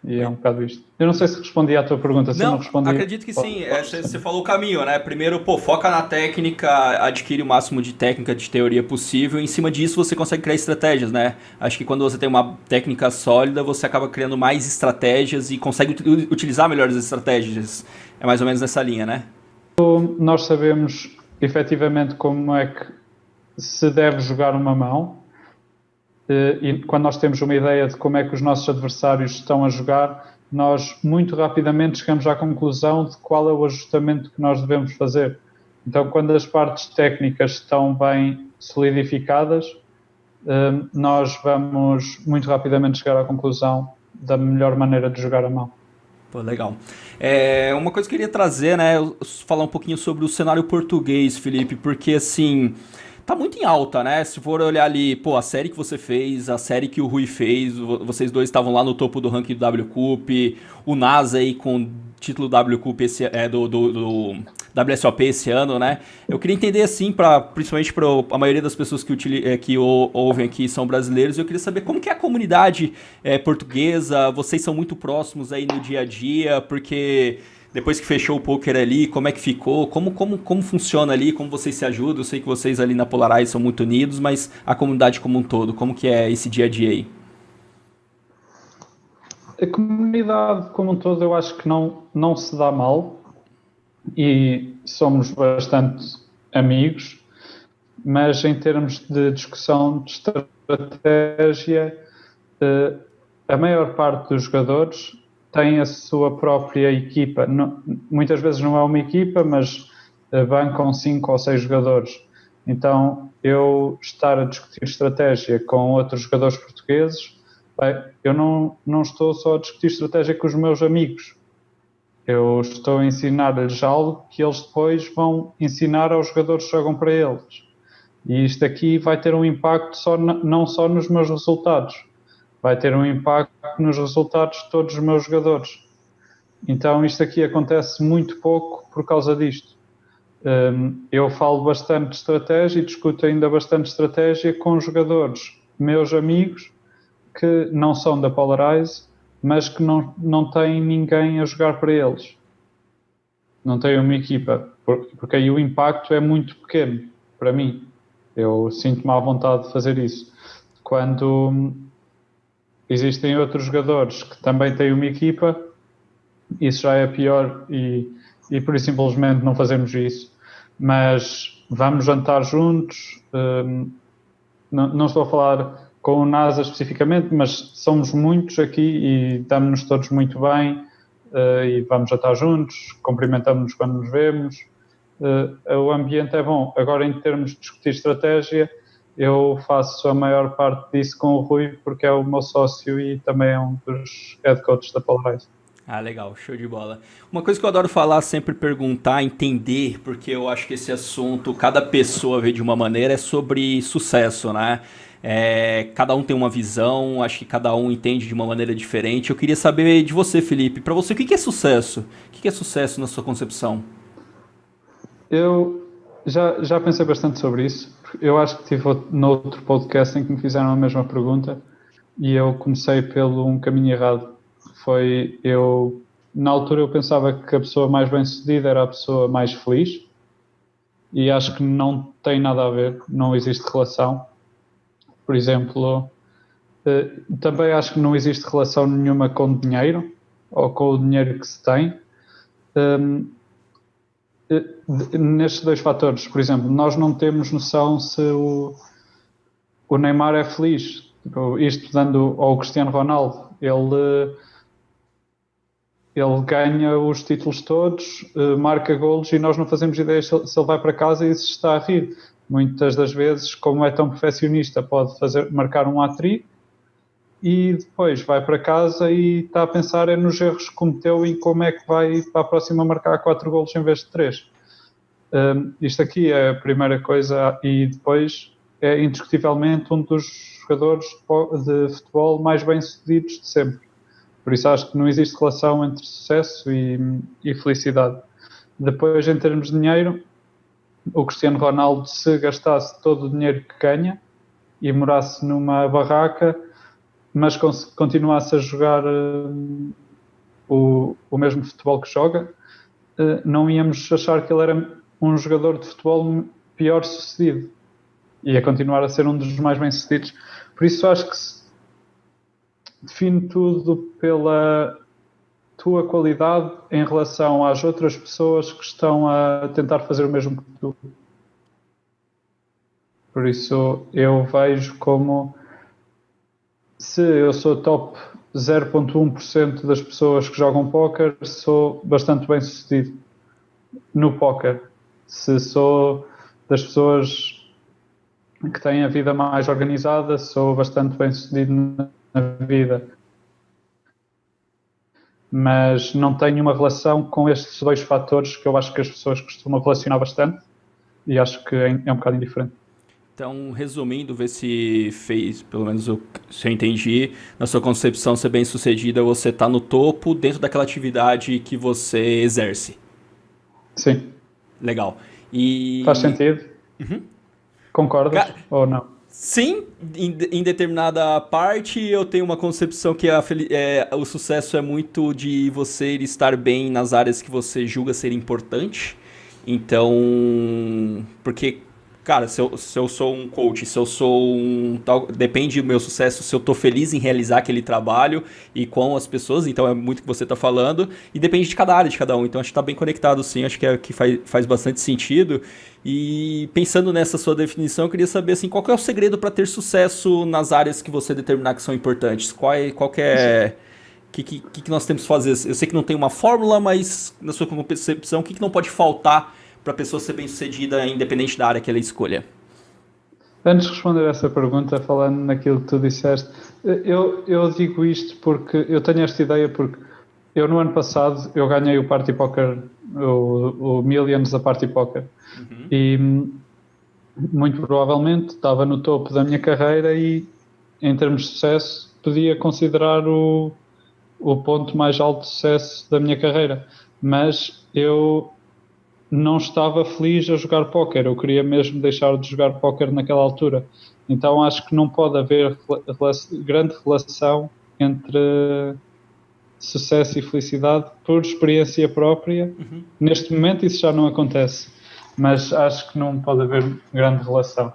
E é um bocado isto. Eu não sei se respondi à tua pergunta. Se não respondi,
acredito que sim. Você falou o caminho, né? Primeiro, foca na técnica, adquire o máximo de técnica, de teoria possível. E em cima disso, você consegue criar estratégias, né? Acho que quando você tem uma técnica sólida, você acaba criando mais estratégias e consegue utilizar melhores estratégias. É mais ou menos nessa linha, né?
Nós sabemos efetivamente como é que se deve jogar uma mão, e quando nós temos uma ideia de como é que os nossos adversários estão a jogar, nós muito rapidamente chegamos à conclusão de qual é o ajustamento que nós devemos fazer. Então, quando as partes técnicas estão bem solidificadas, nós vamos muito rapidamente chegar à conclusão da melhor maneira de jogar a mão.
Pô, legal. Uma coisa que eu queria trazer, né, falar um pouquinho sobre o cenário português, Felipe, porque assim, tá muito em alta, né? Se for olhar ali, a série que você fez, a série que o Rui fez, vocês dois estavam lá no topo do ranking do W Cup, o NASA aí com título W Cup do WSOP esse ano, né? Eu queria entender assim, principalmente para a maioria das pessoas que ouvem aqui são brasileiros, eu queria saber como que é a comunidade portuguesa, vocês são muito próximos aí no dia a dia, porque depois que fechou o poker ali, como é que ficou? Como funciona ali? Como vocês se ajudam? Eu sei que vocês ali na Polarize são muito unidos, mas a comunidade como um todo, como que é esse dia a dia aí?
A comunidade como um todo eu acho que não se dá mal e somos bastante amigos, mas em termos de discussão de estratégia, a maior parte dos jogadores tem a sua própria equipa. Muitas vezes não é uma equipa, mas bancam 5 ou 6 jogadores. Então, eu estar a discutir estratégia com outros jogadores portugueses, eu não estou só a discutir estratégia com os meus amigos. Eu estou a ensinar-lhes algo que eles depois vão ensinar aos jogadores que jogam para eles. E isto aqui vai ter um impacto não só nos meus resultados, vai ter um impacto nos resultados de todos os meus jogadores. Então isto aqui acontece muito pouco por causa disto. Eu falo bastante de estratégia e discuto ainda bastante estratégia com jogadores, meus amigos, que não são da Polarize, mas que não têm ninguém a jogar para eles. Não têm uma equipa, porque aí o impacto é muito pequeno para mim. Eu sinto-me à vontade de fazer isso. Quando existem outros jogadores que também têm uma equipa, isso já é pior e e por isso simplesmente não fazemos isso. Mas vamos jantar juntos, não estou a falar com o NASA especificamente, mas somos muitos aqui e damos-nos todos muito bem, e vamos jantar juntos, cumprimentamos-nos quando nos vemos. O ambiente é bom. Agora, em termos de discutir estratégia, eu faço a maior parte disso com o Rui, porque é o meu sócio e também é um dos head coaches da Polarize.
Ah, legal, show de bola. Uma coisa que eu adoro falar, sempre perguntar, entender, porque eu acho que esse assunto, cada pessoa vê de uma maneira, é sobre sucesso, né? Cada um tem uma visão, acho que cada um entende de uma maneira diferente. Eu queria saber de você, Felipe, para você, o que é sucesso? O que é sucesso na sua concepção?
Eu já pensei bastante sobre isso. Eu acho que tive noutro podcast em que me fizeram a mesma pergunta e eu comecei pelo um caminho errado. Na altura eu pensava que a pessoa mais bem-sucedida era a pessoa mais feliz e acho que não tem nada a ver, não existe relação. Por exemplo, também acho que não existe relação nenhuma com dinheiro ou com o dinheiro que se tem. Nestes dois fatores, por exemplo, nós não temos noção se o Neymar é feliz. Isto dando ao Cristiano Ronaldo, ele ganha os títulos todos, marca golos e nós não fazemos ideia se ele vai para casa e se está a rir. Muitas das vezes, como é tão perfeccionista, pode marcar um hat-trick e depois vai para casa e está a pensar nos erros que cometeu e como é que vai para a próxima marcar 4 golos em vez de 3. Isto aqui é a primeira coisa e depois é indiscutivelmente um dos jogadores de futebol mais bem-sucedidos de sempre. Por isso acho que não existe relação entre sucesso e felicidade. Depois, em termos de dinheiro, o Cristiano Ronaldo, se gastasse todo o dinheiro que ganha e morasse numa barraca, mas continuasse a jogar o mesmo futebol que joga, não íamos achar que ele era um jogador de futebol pior sucedido. Ia continuar a ser um dos mais bem-sucedidos. Por isso acho que se define tudo pela tua qualidade em relação às outras pessoas que estão a tentar fazer o mesmo que tu. Por isso eu vejo como se eu sou top 0,1% das pessoas que jogam póquer, sou bastante bem sucedido no póquer. Se sou das pessoas que têm a vida mais organizada, sou bastante bem sucedido na vida. Mas não tenho uma relação com estes dois fatores que eu acho que as pessoas costumam relacionar bastante e acho que é um bocado indiferente.
Então, resumindo, ver se fez, pelo menos se eu entendi, na sua concepção, ser bem sucedida, você está no topo dentro daquela atividade que você exerce.
Sim.
Legal. E...
Faz sentido? Uhum. Concordas ou não?
Sim, em determinada parte eu tenho uma concepção que o sucesso é muito de você estar bem nas áreas que você julga ser importante. Então, porque, cara, se eu sou um coach, se eu sou um tal, depende do meu sucesso se eu tô feliz em realizar aquele trabalho e com as pessoas, então é muito o que você tá falando, e depende de cada área de cada um, então acho que tá bem conectado sim, acho que faz bastante sentido. E pensando nessa sua definição, eu queria saber assim, qual que é o segredo para ter sucesso nas áreas que você determinar que são importantes? Qual que é... O que nós temos que fazer? Eu sei que não tem uma fórmula, mas na sua concepção, o que não pode faltar para a pessoa ser bem-sucedida, independente da área que ela escolha?
Antes de responder essa pergunta, falando naquilo que tu disseste, eu digo isto porque eu tenho esta ideia porque eu no ano passado eu ganhei o Party Poker, o Millions da Party Poker, e muito provavelmente estava no topo da minha carreira e em termos de sucesso podia considerar o ponto mais alto de sucesso da minha carreira, mas eu não estava feliz a jogar póquer, eu queria mesmo deixar de jogar póquer naquela altura. Então acho que não pode haver grande relação entre sucesso e felicidade por experiência própria. Neste momento isso já não acontece, mas acho que não pode haver grande relação.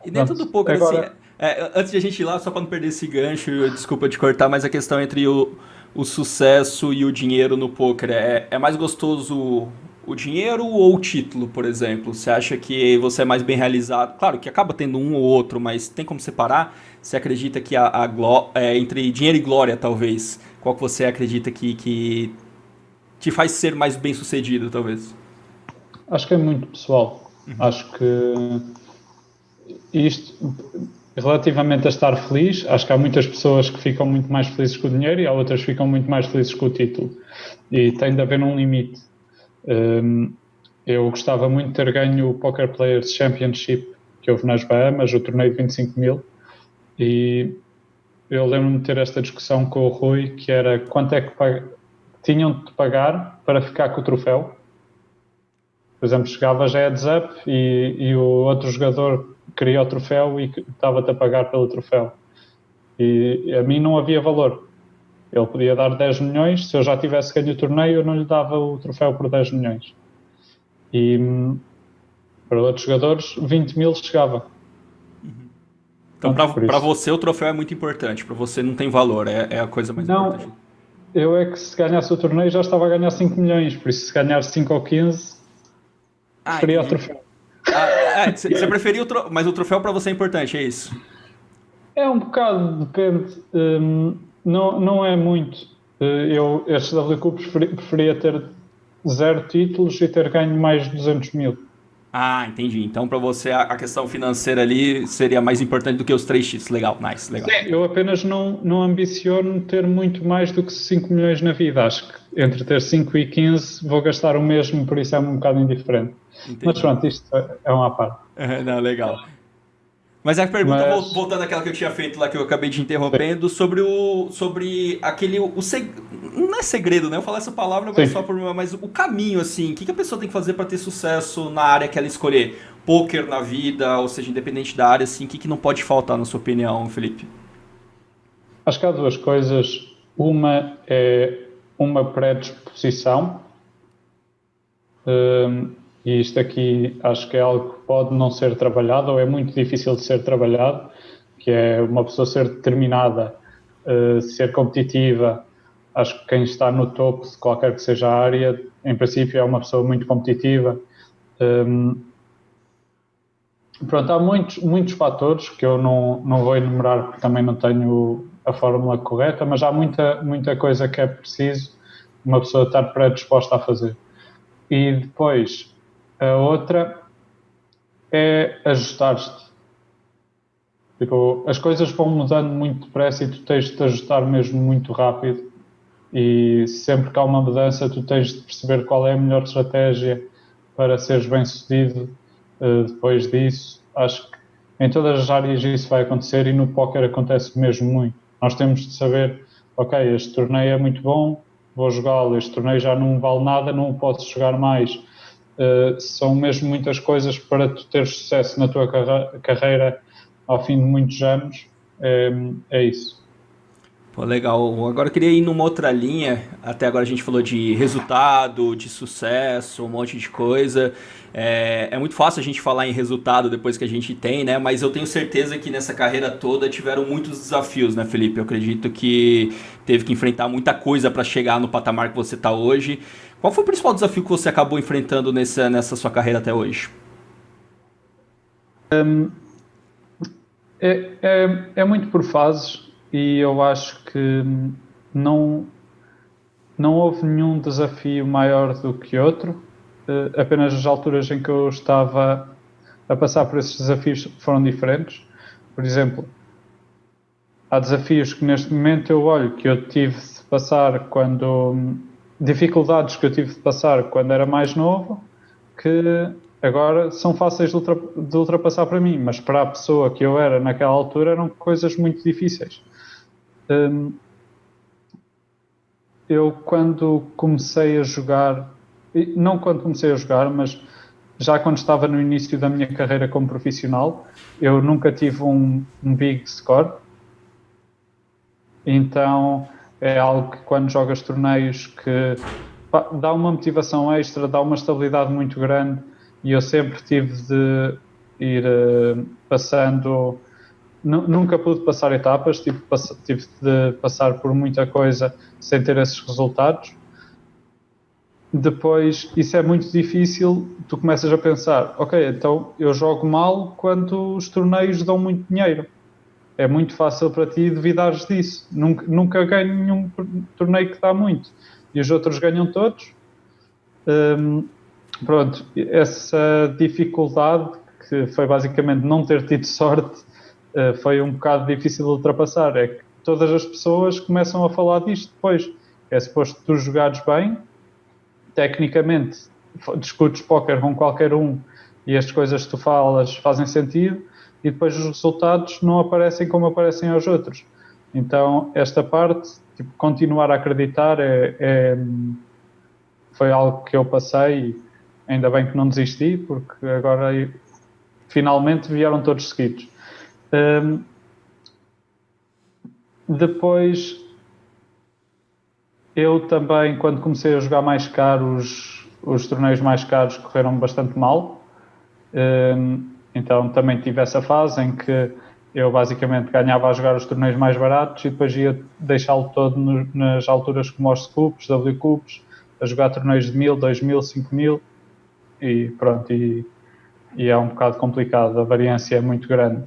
E dentro do póquer, agora... assim, antes de a gente ir lá, só para não perder esse gancho, desculpa te cortar, mas a questão entre o o sucesso e o dinheiro no poker? É mais gostoso o dinheiro ou o título, por exemplo? Você acha que você é mais bem realizado? Claro que acaba tendo um ou outro, mas tem como separar? Você acredita que entre dinheiro e glória, talvez, qual que você acredita que te faz ser mais bem sucedido, talvez?
Acho que é muito pessoal. Acho que isto, relativamente a estar feliz, acho que há muitas pessoas que ficam muito mais felizes com o dinheiro e há outras que ficam muito mais felizes com o título. E tem de haver um limite. Eu gostava muito de ter ganho o Poker Players Championship que houve nas Bahamas, o torneio de 25 mil, e eu lembro-me de ter esta discussão com o Rui, que era quanto é que tinham de pagar para ficar com o troféu. Por exemplo, chegava já heads up e o outro jogador queria o troféu e estava-te a pagar pelo troféu. E a mim não havia valor. Ele podia dar 10 milhões, se eu já tivesse ganho o torneio, eu não lhe dava o troféu por 10 milhões. E para outros jogadores, 20 mil chegava.
Então, para você, o troféu é muito importante. Para você, não tem valor. É a coisa mais importante.
Eu é que se ganhasse o torneio já estava a ganhar 5 milhões. Por isso, se ganhar 5 ou 15, preferia o troféu.
Você preferia mas o troféu para você é importante, é isso?
É um bocado, depende. Não é muito. Este WQ preferia ter 0 títulos e ter ganho mais de 200 mil.
Entendi. Então, para você, a questão financeira ali seria mais importante do que os 3 títulos. Legal, nice, legal.
Sim, eu apenas não ambiciono ter muito mais do que 5 milhões na vida. Acho que entre ter 5 e 15 vou gastar o mesmo, por isso é um bocado indiferente. Entendi. Mas pronto, isto é uma parte.
Não, legal. Mas a pergunta, voltando àquela que eu tinha feito lá, que eu acabei de interrompendo, sobre aquele... não é segredo, né? Eu falo essa palavra, mas só mas o caminho, assim. O que a pessoa tem que fazer para ter sucesso na área que ela escolher? Poker na vida, ou seja, independente da área, assim. O que não pode faltar, na sua opinião, Felipe?
Acho que há 2 coisas. Uma é uma predisposição. E isto aqui acho que é algo que pode não ser trabalhado ou é muito difícil de ser trabalhado, que é uma pessoa ser determinada, ser competitiva. Acho que quem está no topo de qualquer que seja a área, em princípio é uma pessoa muito competitiva. Pronto, há muitos fatores que eu não vou enumerar porque também não tenho a fórmula correta, mas há muita coisa que é preciso uma pessoa estar predisposta a fazer. E depois, a outra é ajustar-te. Tipo, as coisas vão mudando muito depressa e tu tens de te ajustar mesmo muito rápido. E sempre que há uma mudança, tu tens de perceber qual é a melhor estratégia para seres bem-sucedido depois disso. Acho que em todas as áreas isso vai acontecer e no póquer acontece mesmo muito. Nós temos de saber, ok, este torneio é muito bom, vou jogá-lo, este torneio já não vale nada, não o posso jogar mais. São mesmo muitas coisas para tu teres sucesso na tua carreira ao fim de muitos anos. É isso.
Pô, legal. Agora eu queria ir numa outra linha. Até agora a gente falou de resultado, de sucesso, um monte de coisa. É muito fácil a gente falar em resultado depois que a gente tem, né? Mas eu tenho certeza que nessa carreira toda tiveram muitos desafios, né, Felipe? Eu acredito que teve que enfrentar muita coisa para chegar no patamar que você está hoje. Qual foi o principal desafio que você acabou enfrentando nessa sua carreira até hoje?
É muito por fases. E eu acho que não houve nenhum desafio maior do que outro, apenas as alturas em que eu estava a passar por esses desafios foram diferentes. Por exemplo, há desafios que neste momento eu olho que eu tive de passar dificuldades que eu tive de passar quando era mais novo, que agora são fáceis de ultrapassar para mim, mas para a pessoa que eu era naquela altura eram coisas muito difíceis. Eu quando comecei a jogar, não quando comecei a jogar, mas já quando estava no início da minha carreira como profissional, eu nunca tive um big score. Então é algo que quando jogas torneios que dá uma motivação extra, dá uma estabilidade muito grande, e eu sempre tive de ir passando nunca pude passar etapas, tive de passar por muita coisa sem ter esses resultados. Depois, isso é muito difícil, tu começas a pensar, ok, então eu jogo mal quando os torneios dão muito dinheiro. É muito fácil para ti duvidares disso. Nunca ganho nenhum torneio que dá muito. E os outros ganham todos. Pronto, essa dificuldade, que foi basicamente não ter tido sorte, foi um bocado difícil de ultrapassar. É que todas as pessoas começam a falar disto depois. É suposto tu jogares bem, tecnicamente discutes póquer com qualquer um e as coisas que tu falas fazem sentido e depois os resultados não aparecem como aparecem aos outros. Então esta parte, tipo, continuar a acreditar foi algo que eu passei e ainda bem que não desisti, porque agora finalmente vieram todos seguidos. Depois eu também, quando comecei a jogar mais caros, os torneios mais caros correram bastante mal. Então também tive essa fase em que eu basicamente ganhava a jogar os torneios mais baratos e depois ia deixá-lo todo nas alturas como os Cups, W Cups, a jogar torneios de 1000, 2000, 5000 e pronto, e é um bocado complicado, a variância é muito grande.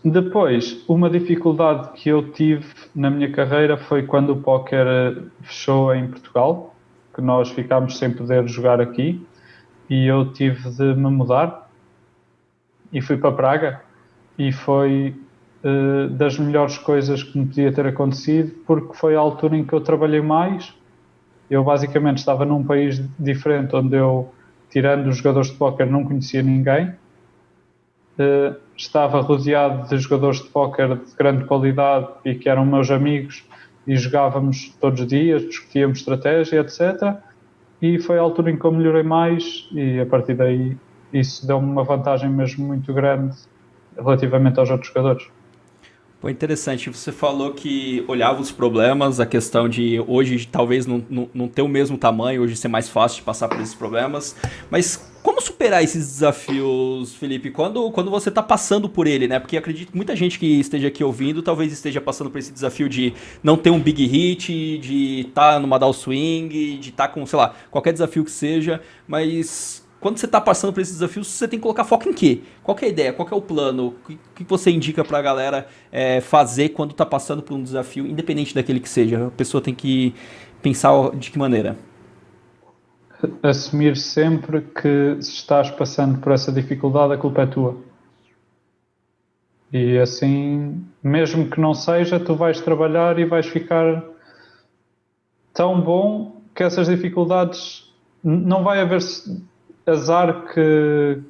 Depois, uma dificuldade que eu tive na minha carreira foi quando o póquer fechou em Portugal, que nós ficámos sem poder jogar aqui e eu tive de me mudar e fui para Praga e foi das melhores coisas que me podia ter acontecido, porque foi a altura em que eu trabalhei mais. Eu basicamente estava num país diferente onde eu, tirando os jogadores de póquer, não conhecia ninguém. Estava rodeado de jogadores de póquer de grande qualidade e que eram meus amigos e jogávamos todos os dias, discutíamos estratégia, etc. E foi a altura em que eu melhorei mais e a partir daí isso deu-me uma vantagem mesmo muito grande relativamente aos outros jogadores.
Pô, interessante. Você falou que olhava os problemas, a questão de hoje talvez não ter o mesmo tamanho, hoje ser mais fácil de passar por esses problemas. Mas como superar esses desafios, Felipe, quando você está passando por ele, né? Porque acredito que muita gente que esteja aqui ouvindo talvez esteja passando por esse desafio de não ter um big hit, de estar numa downswing, de estar com, sei lá, qualquer desafio que seja, mas quando você está passando por esses desafios, você tem que colocar foco em quê? Qual que é a ideia? Qual que é o plano? O que você indica para a galera fazer quando está passando por um desafio, independente daquele que seja? A pessoa tem que pensar de que maneira?
Assumir sempre que se estás passando por essa dificuldade, a culpa é tua. E assim, mesmo que não seja, tu vais trabalhar e vais ficar tão bom que essas dificuldades não vai haver azar que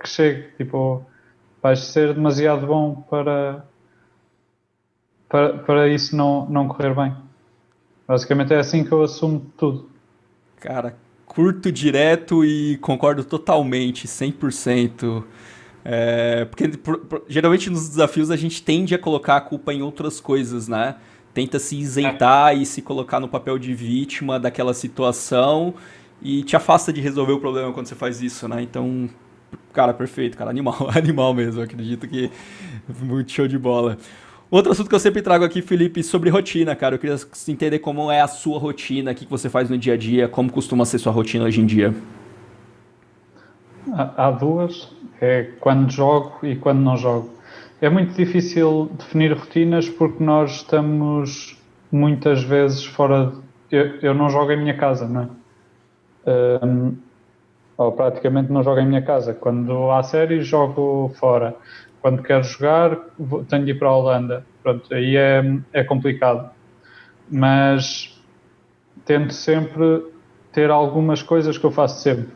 chegue, tipo, vais ser demasiado bom para isso não correr bem. Basicamente é assim que eu assumo tudo.
Cara, curto, direto e concordo totalmente, 100%. Porque geralmente nos desafios a gente tende a colocar a culpa em outras coisas, né? Tenta se isentar e se colocar no papel de vítima daquela situação e te afasta de resolver o problema quando você faz isso, né? Então, cara, perfeito, cara, animal, animal mesmo, eu acredito que muito show de bola. Outro assunto que eu sempre trago aqui, Felipe, sobre rotina, cara. Eu queria entender como é a sua rotina, o que você faz no dia a dia, como costuma ser sua rotina hoje em dia.
Há duas, é quando jogo e quando não jogo. É muito difícil definir rotinas porque nós estamos muitas vezes fora. Eu não jogo em minha casa, não é? Ou praticamente não jogo em minha casa. Quando há séries, jogo fora. Quando quero jogar, tenho de ir para a Holanda. Pronto, aí é complicado. Mas tento sempre ter algumas coisas que eu faço sempre.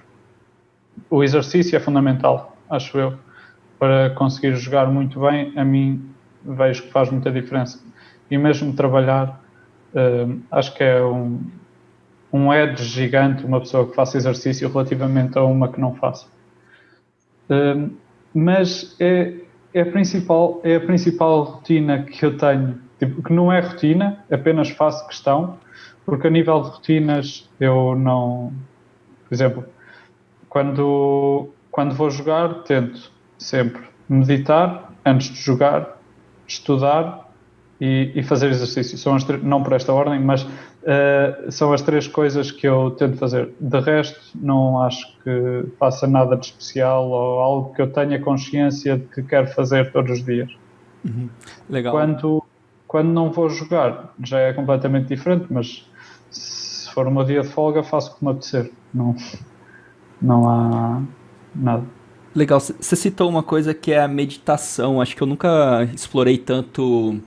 O exercício é fundamental, acho eu, para conseguir jogar muito bem. A mim vejo que faz muita diferença. E mesmo trabalhar, acho que é um edge gigante uma pessoa que faça exercício relativamente a uma que não faça. Mas é a principal rotina que eu tenho, tipo, que não é rotina, apenas faço questão, porque a nível de rotinas eu não... Por exemplo, quando vou jogar, tento sempre meditar antes de jogar, estudar e fazer exercício. São não por esta ordem, mas são as 3 coisas que eu tento fazer. De resto, não acho que faça nada de especial ou algo que eu tenha consciência de que quero fazer todos os dias.
Legal.
Quando não vou jogar, já é completamente diferente, mas se for o meu dia de folga, faço como apetecer. Não há nada.
Legal, você citou uma coisa que é a meditação. Acho que eu nunca explorei tanto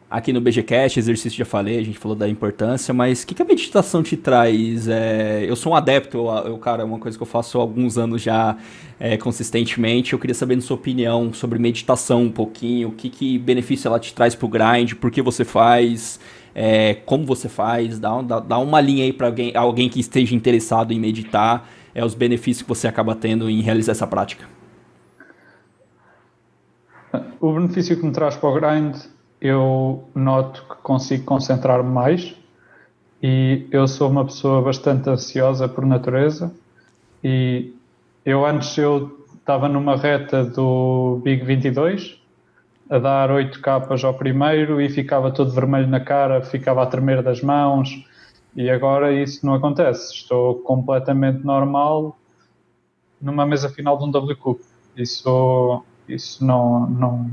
aqui no BGCast, exercício já falei, a gente falou da importância, mas o que a meditação te traz? Eu sou um adepto, cara, é uma coisa que eu faço há alguns anos já consistentemente. Eu queria saber na sua opinião sobre meditação um pouquinho, o que benefício ela te traz pro grind, por que você faz, como você faz, dá uma linha aí para alguém que esteja interessado em meditar, os benefícios que você acaba tendo em realizar essa prática.
O benefício que me traz para o grind, eu noto que consigo concentrar-me mais e eu sou uma pessoa bastante ansiosa por natureza e antes eu estava numa reta do Big 22 a dar 8 capas ao primeiro e ficava todo vermelho na cara, ficava a tremer das mãos e agora isso não acontece. Estou completamente normal numa mesa final de um WCUP. Isso não...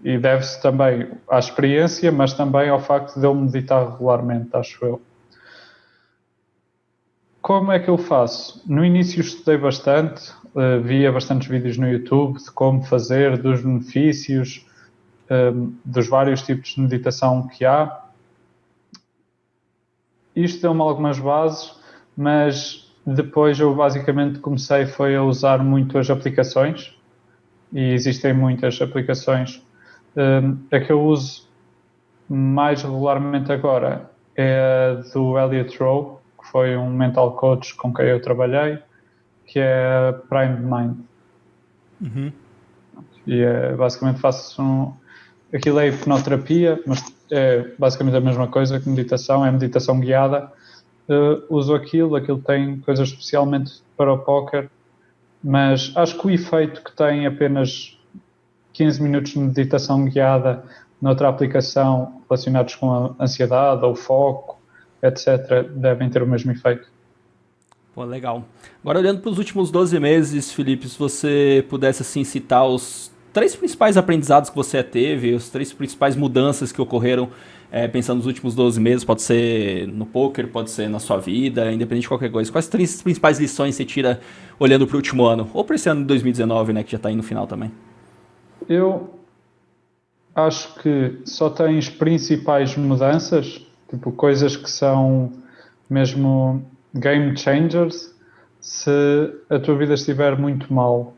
E deve-se também à experiência, mas também ao facto de eu meditar regularmente, acho eu. Como é que eu faço? No início estudei bastante, via bastantes vídeos no YouTube de como fazer, dos benefícios, dos vários tipos de meditação que há. Isto deu-me algumas bases, mas depois eu basicamente comecei a usar muito as aplicações, e existem muitas aplicações. A que eu uso mais regularmente agora é a do Elliot Rowe, que foi um mental coach com quem eu trabalhei, que é Prime Mind. E basicamente aquilo é hipnoterapia, mas é basicamente a mesma coisa que meditação, é meditação guiada. Uso aquilo tem coisas especialmente para o póquer, mas acho que o efeito que tem apenas 15 minutos de meditação guiada noutra aplicação relacionados com a ansiedade ou foco, etc., devem ter o mesmo efeito.
Pô, legal. Agora, olhando para os últimos 12 meses, Felipe, se você pudesse assim, citar os 3 principais aprendizados que você teve, as 3 principais mudanças que ocorreram pensando nos últimos 12 meses, pode ser no poker, pode ser na sua vida, independente de qualquer coisa. Quais 3 principais lições você tira olhando para o último ano? Ou para esse ano de 2019, né, que já está aí no final também?
Eu acho que só tens principais mudanças, tipo coisas que são mesmo game changers, se a tua vida estiver muito mal.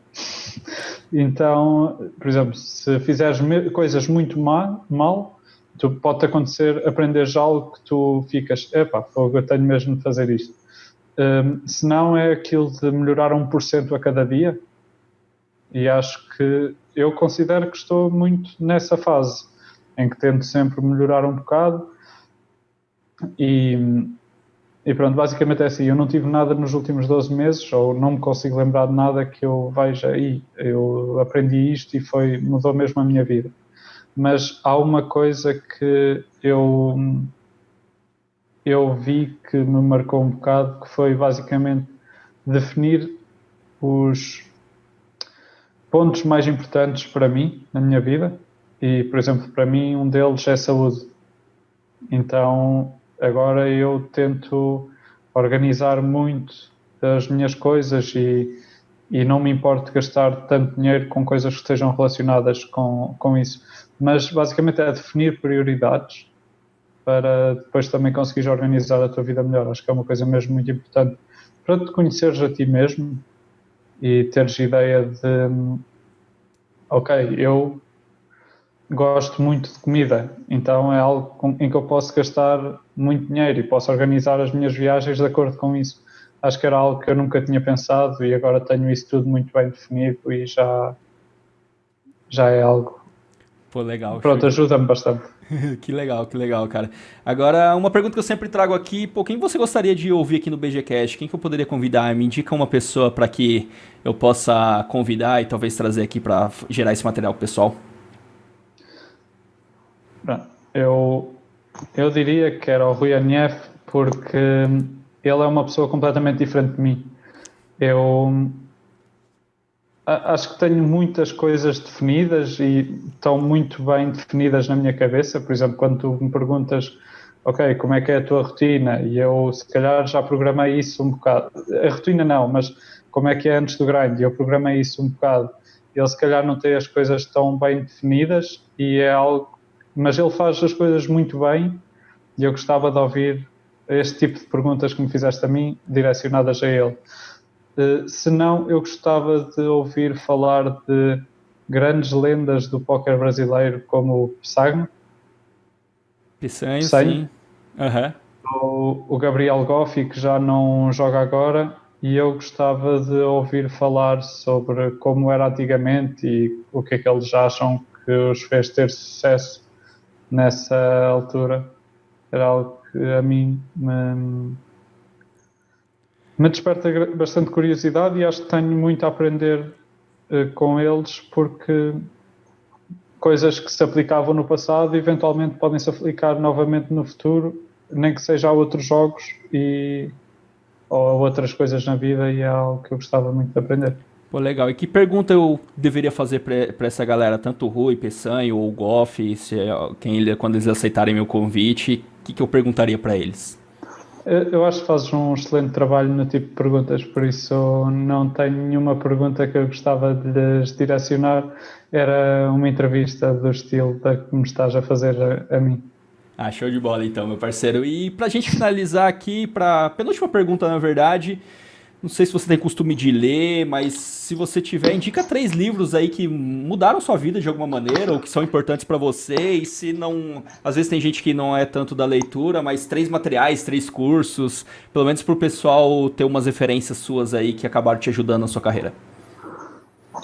Então, por exemplo, se fizeres coisas muito mal, pode acontecer aprenderes algo que tu ficas, eu tenho mesmo de fazer isto. Se não é aquilo de melhorar 1% a cada dia, e acho que eu considero que estou muito nessa fase, em que tento sempre melhorar um bocado e pronto, basicamente é assim, eu não tive nada nos últimos 12 meses, ou não me consigo lembrar de nada que eu veja aí, eu aprendi isto e mudou mesmo a minha vida. Mas há uma coisa que eu vi que me marcou um bocado, que foi basicamente definir os pontos mais importantes para mim, na minha vida, e, por exemplo, para mim um deles é saúde. Então, agora eu tento organizar muito as minhas coisas e não me importo gastar tanto dinheiro com coisas que estejam relacionadas com isso. Mas, basicamente, é definir prioridades para depois também conseguires organizar a tua vida melhor. Acho que é uma coisa mesmo muito importante para te conheceres a ti mesmo e teres ideia de eu gosto muito de comida, então é algo em que eu posso gastar muito dinheiro e posso organizar as minhas viagens de acordo com isso. Acho que era algo que eu nunca tinha pensado e agora tenho isso tudo muito bem definido e já é algo.
Pô, legal.
Pronto, ajuda-me bastante.
Que legal, cara. Agora, uma pergunta que eu sempre trago aqui, pô, quem você gostaria de ouvir aqui no BGCast? Quem que eu poderia convidar? Me indica uma pessoa para que eu possa convidar e talvez trazer aqui para gerar esse material pro pessoal.
Pronto. Eu diria que era o Rui Anief, porque ele é uma pessoa completamente diferente de mim. Eu acho que tenho muitas coisas definidas e estão muito bem definidas na minha cabeça. Por exemplo, quando tu me perguntas, ok, como é que é a tua rotina? E eu, se calhar, já programei isso um bocado. A rotina não, mas como é que é antes do grind? E eu programei isso um bocado. Ele, se calhar, não tem as coisas tão bem definidas e é algo... Mas ele faz as coisas muito bem e eu gostava de ouvir este tipo de perguntas que me fizeste a mim, direcionadas a ele. Se não, eu gostava de ouvir falar de grandes lendas do póquer brasileiro, como o Pessagno,
Peçanho, sim. Aham.
o Gabriel Goffi, que já não joga agora, e eu gostava de ouvir falar sobre como era antigamente e o que é que eles acham que os fez ter sucesso nessa altura. Era algo que a mim me desperta bastante curiosidade e acho que tenho muito a aprender com eles, porque coisas que se aplicavam no passado eventualmente podem se aplicar novamente no futuro, nem que seja a outros jogos ou a outras coisas na vida, e é algo que eu gostava muito de aprender.
Pô, legal. E que pergunta eu deveria fazer pra essa galera, tanto o Rui, Peçanho ou o Goff, quando eles aceitarem meu convite, o que eu perguntaria pra eles?
Eu acho que fazes um excelente trabalho no tipo de perguntas, por isso não tenho nenhuma pergunta que eu gostava de lhes direcionar. Era uma entrevista do estilo da que me estás a fazer a mim.
Ah, show de bola então, meu parceiro. E pra gente finalizar aqui, pra penúltima pergunta, na verdade, não sei se você tem costume de ler, mas se você tiver, indica 3 livros aí que mudaram sua vida de alguma maneira ou que são importantes pra você. E se não, às vezes tem gente que não é tanto da leitura, mas 3 materiais, 3 cursos, pelo menos pro pessoal ter umas referências suas aí que acabaram te ajudando na sua carreira.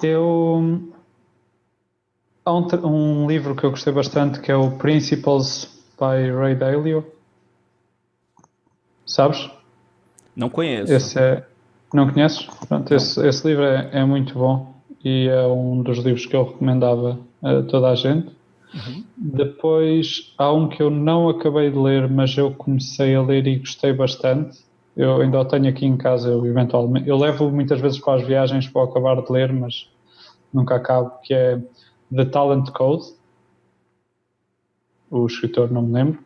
Eu, há um livro que eu gostei bastante que é o Principles by Ray Dalio, sabes?
Não conheço.
Esse é, não conheces? Pronto,
Não.
esse livro é muito bom e é um dos livros que eu recomendava a toda a gente. Depois há um que eu não acabei de ler, mas eu comecei a ler e gostei bastante. Eu ainda o tenho aqui em casa, eu levo muitas vezes para as viagens para acabar de ler, mas nunca acabo, que é The Talent Code. O escritor não me lembro.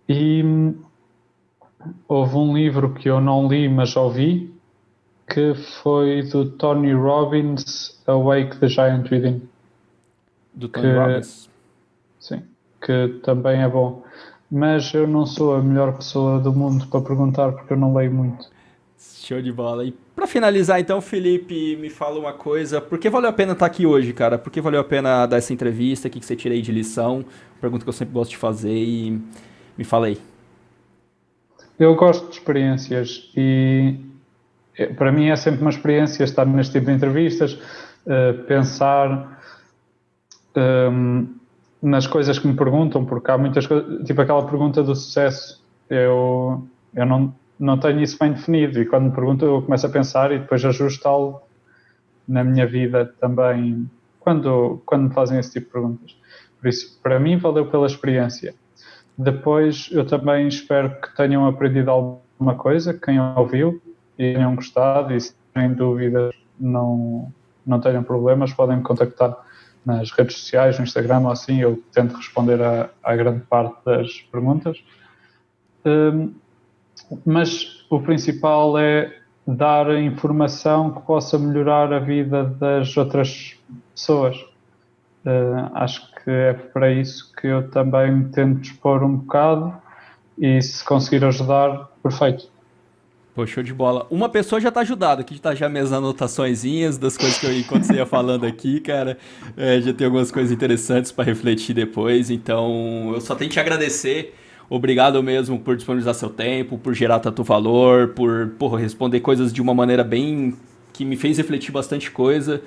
E houve um livro que eu não li, mas ouvi, que foi do Tony Robbins, Awake the Giant Within.
Do Tony
Que,
Robbins?
sim, que também é bom. Mas eu não sou a melhor pessoa do mundo para perguntar, porque eu não leio muito.
Show de bola. E pra finalizar, então, Felipe, me fala uma coisa. Por que valeu a pena estar aqui hoje, cara? Por que valeu a pena dar essa entrevista? O que você tirei de lição? Pergunta que eu sempre gosto de fazer e me fala aí.
Eu gosto de experiências e para mim é sempre uma experiência estar neste tipo de entrevistas, pensar nas coisas que me perguntam, porque há muitas coisas, tipo aquela pergunta do sucesso, eu não tenho isso bem definido e quando me perguntam eu começo a pensar e depois ajustá-lo na minha vida também, quando me fazem esse tipo de perguntas. Por isso, para mim valeu pela experiência. Depois eu também espero que tenham aprendido alguma coisa, quem ouviu, e tenham gostado, e se têm dúvidas não tenham problemas, podem me contactar nas redes sociais, no Instagram ou assim, eu tento responder à grande parte das perguntas. Mas o principal é dar informação que possa melhorar a vida das outras pessoas. Acho que é para isso que eu também me tento expor um bocado e se conseguir ajudar, perfeito.
Pô, show de bola. Uma pessoa já tá ajudada, aqui tá já minhas anotaçõezinhas das coisas que enquanto você ia falando aqui, cara, já tem algumas coisas interessantes pra refletir depois, então eu só tenho que te agradecer. Obrigado mesmo por disponibilizar seu tempo, por gerar tanto valor, por, porra, responder coisas de uma maneira bem que me fez refletir bastante coisa.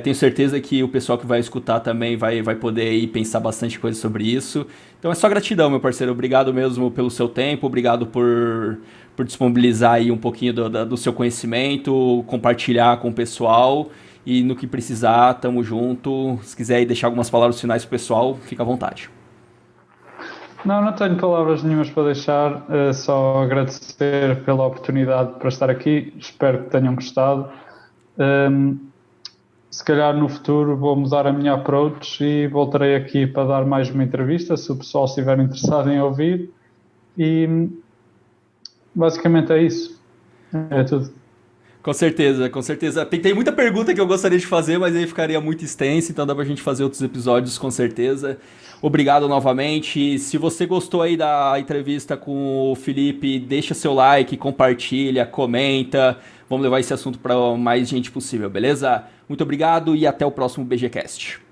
Tenho certeza que o pessoal que vai escutar também vai poder aí pensar bastante coisa sobre isso. Então é só gratidão, meu parceiro. Obrigado mesmo pelo seu tempo, obrigado por disponibilizar aí um pouquinho do seu conhecimento, compartilhar com o pessoal. E no que precisar, tamo junto. Se quiser aí deixar algumas palavras finais pro pessoal, fica à vontade.
Não tenho palavras nenhumas para deixar, só agradecer pela oportunidade para estar aqui, espero que tenham gostado. Se calhar no futuro vou mudar a minha approach e voltarei aqui para dar mais uma entrevista, se o pessoal estiver interessado em ouvir. E basicamente é isso, é tudo.
Com certeza, com certeza. Tem muita pergunta que eu gostaria de fazer, mas aí ficaria muito extenso, então dá pra gente fazer outros episódios com certeza. Obrigado novamente. Se você gostou aí da entrevista com o Felipe, deixa seu like, compartilha, comenta. Vamos levar esse assunto para mais gente possível, beleza? Muito obrigado e até o próximo BGCast.